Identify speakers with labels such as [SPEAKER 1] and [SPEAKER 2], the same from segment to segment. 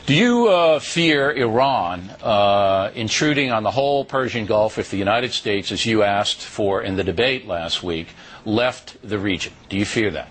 [SPEAKER 1] Do you fear Iran intruding on the whole Persian Gulf if the United States, as you asked for in the debate last week, left the region? Do you fear that?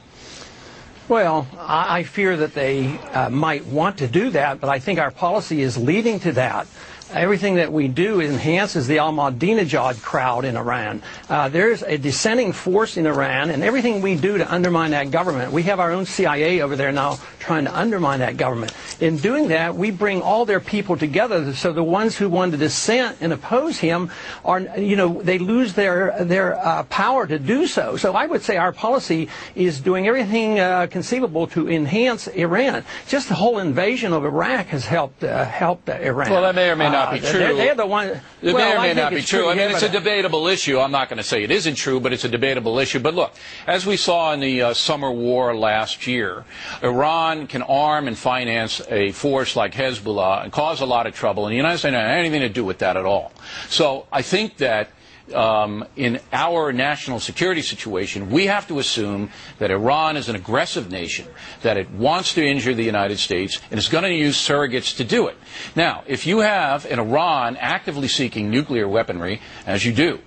[SPEAKER 2] Well, I fear that they might want to do that, but I think our policy is leading to that. Everything that we do enhances the Ahmadinejad crowd in Iran. There's a dissenting force in Iran, and everything we do to undermine that government, we have our own CIA over there now trying to undermine that government. In doing that, we bring all their people together, so the ones who want to dissent and oppose him are, they lose their power to do so. So I would say our policy is doing everything conceivable to enhance Iran. Just the whole invasion of Iraq has helped Iran.
[SPEAKER 1] Well, that may or may not be true.
[SPEAKER 2] They're the one.
[SPEAKER 1] It may or may not be true. I mean, it's a debatable issue. I'm not going to say it isn't true, but it's a debatable issue. But look, as we saw in the summer war last year, Iran can arm and finance a force like Hezbollah and cause a lot of trouble, and the United States doesn't have anything to do with that at all. So I think that in our national security situation, we have to assume that Iran is an aggressive nation, that it wants to injure the United States, and is going to use surrogates to do it. Now, if you have an Iran actively seeking nuclear weaponry, as you do,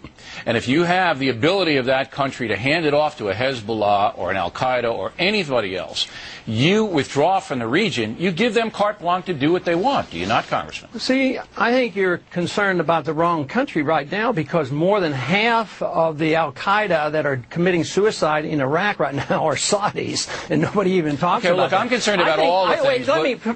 [SPEAKER 1] and if you have the ability of that country to hand it off to a Hezbollah or an Al-Qaeda or anybody else, you withdraw from the region, you give them carte blanche to do what they want. Do you not, Congressman?
[SPEAKER 2] See, I think you're concerned about the wrong country right now, because more than half of the Al-Qaeda that are committing suicide in Iraq right now are Saudis, and nobody even talks about
[SPEAKER 1] look,
[SPEAKER 2] them.
[SPEAKER 1] I'm concerned about all the things,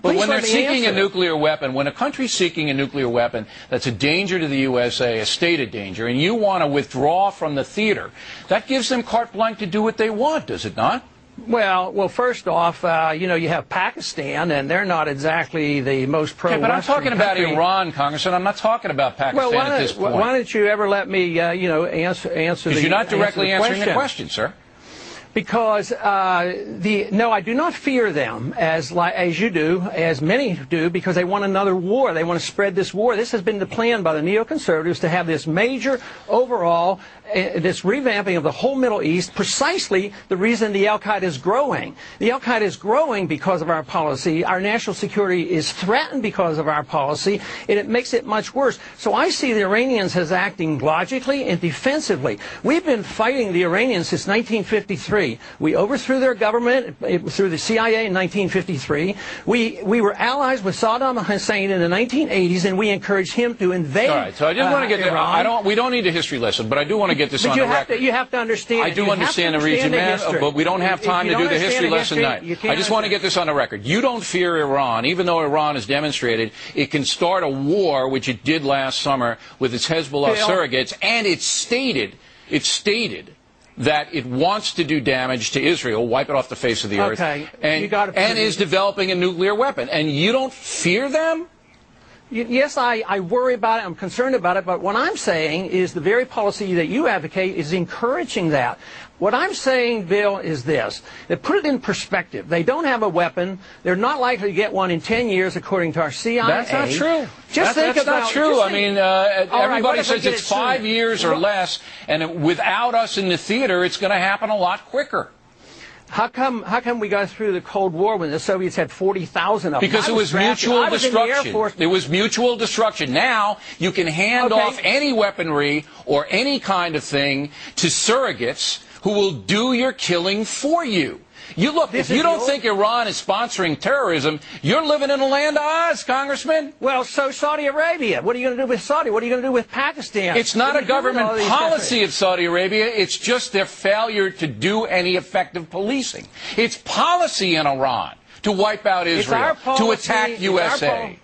[SPEAKER 1] but when they're seeking a nuclear weapon, when a country's seeking a nuclear weapon that's a danger to the USA, a stated danger, and you want to withdraw from the theater, that gives them carte blanche to do what they want, does it not?
[SPEAKER 2] Well, first off, you have Pakistan, and they're not exactly the most pro-Western
[SPEAKER 1] but I'm talking about
[SPEAKER 2] country.
[SPEAKER 1] Iran, Congressman. I'm not talking about Pakistan at this point.
[SPEAKER 2] Why don't you ever let me, answer the question?
[SPEAKER 1] Because you're not directly answering the question, sir.
[SPEAKER 2] Because no, I do not fear them as you do, as many do, because they want another war. They want to spread this war. This has been the plan by the neoconservatives to have this major overall, this revamping of the whole Middle East, precisely the reason the Al-Qaeda is growing. The Al-Qaeda is growing because of our policy. Our national security is threatened because of our policy, and it makes it much worse. So I see the Iranians as acting logically and defensively. We've been fighting the Iranians since 1953. We overthrew their government through the CIA in 1953. We were allies with Saddam Hussein in the 1980s, and we encouraged him to invade.
[SPEAKER 1] All right, so I just want to get
[SPEAKER 2] Iran.
[SPEAKER 1] we don't need a history lesson, but I do want to get this on the record.
[SPEAKER 2] You have to understand.
[SPEAKER 1] I do understand the region, man, but we don't have time to do the history lesson tonight. I just want to get this on the record. You don't fear Iran, even though Iran has demonstrated it can start a war, which it did last summer with its Hezbollah surrogates, and it's stated that it wants to do damage to Israel, wipe it off the face of the earth, and is developing a nuclear weapon. And you don't fear them?
[SPEAKER 2] Yes, I worry about it. I'm concerned about it. But what I'm saying is the very policy that you advocate is encouraging that. What I'm saying, Bill, is this. That put it in perspective. They don't have a weapon. They're not likely to get one in 10 years, according to our CIA.
[SPEAKER 1] That's not true.
[SPEAKER 2] That's
[SPEAKER 1] not true. I mean, everybody says it's 5 years or less, and without us in the theater, it's going to happen a lot quicker.
[SPEAKER 2] How come we got through the Cold War when the Soviets had 40,000 of them?
[SPEAKER 1] Because it was mutual destruction. It was mutual destruction. Now you can hand off any weaponry or any kind of thing to surrogates who will do your killing for you. You look, if you don't think Iran is sponsoring terrorism, you're living in a land of Oz, Congressman.
[SPEAKER 2] Well, so Saudi Arabia. What are you going to do with Saudi? What are you going to do with Pakistan?
[SPEAKER 1] It's not a government policy of Saudi Arabia. It's just their failure to do any effective policing. It's policy in Iran to wipe out Israel, to attack USA.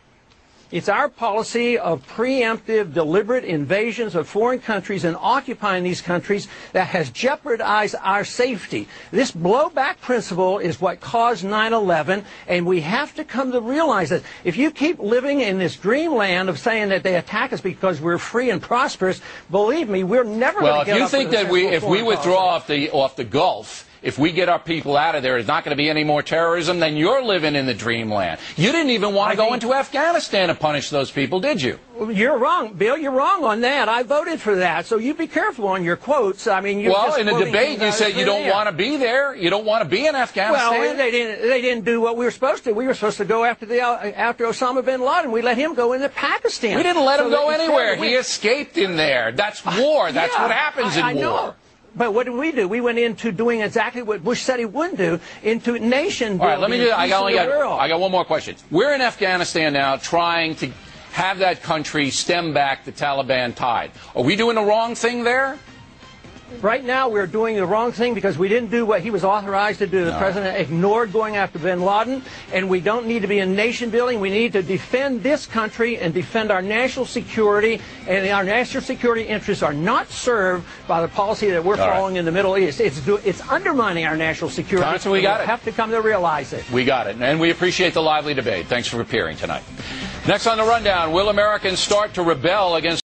[SPEAKER 2] It's our policy of preemptive, deliberate invasions of foreign countries and occupying these countries that has jeopardized our safety. This blowback principle is what caused 9/11, and we have to come to realize that if you keep living in this dreamland of saying that they attack us because we're free and prosperous, believe me, we're never going to get up.
[SPEAKER 1] Well, if you think that if we withdraw off the Gulf, if we get our people out of there, there's not going to be any more terrorism, then you're living in the dreamland. You didn't even want to go into Afghanistan and punish those people, did you?
[SPEAKER 2] You're wrong, Bill. You're wrong on that. I voted for that. So you be careful on your quotes. I mean, you're
[SPEAKER 1] well,
[SPEAKER 2] just
[SPEAKER 1] in the debate, you said you don't want to be there. You don't want to be in Afghanistan.
[SPEAKER 2] Well, they didn't do what we were supposed to. We were supposed to go after Osama bin Laden. We let him go into Pakistan.
[SPEAKER 1] We didn't let him go anywhere. He escaped in there. That's war. That's what happens in war.
[SPEAKER 2] Know. But what did we do? We went into doing exactly what Bush said he wouldn't do, into nation building.
[SPEAKER 1] All right, let me do. I got one more question. We're in Afghanistan now trying to have that country stem back the Taliban tide. Are we doing the wrong thing there?
[SPEAKER 2] Right now, we're doing the wrong thing because we didn't do what he was authorized to do. The president ignored going after bin Laden, and we don't need to be in nation building. We need to defend this country and defend our national security, and our national security interests are not served by the policy that we're following in the Middle East. It's undermining our national security.
[SPEAKER 1] Congressman, we got it.
[SPEAKER 2] We have to come to realize it.
[SPEAKER 1] We got it, and we appreciate the lively debate. Thanks for appearing tonight. Next on the rundown, will Americans start to rebel against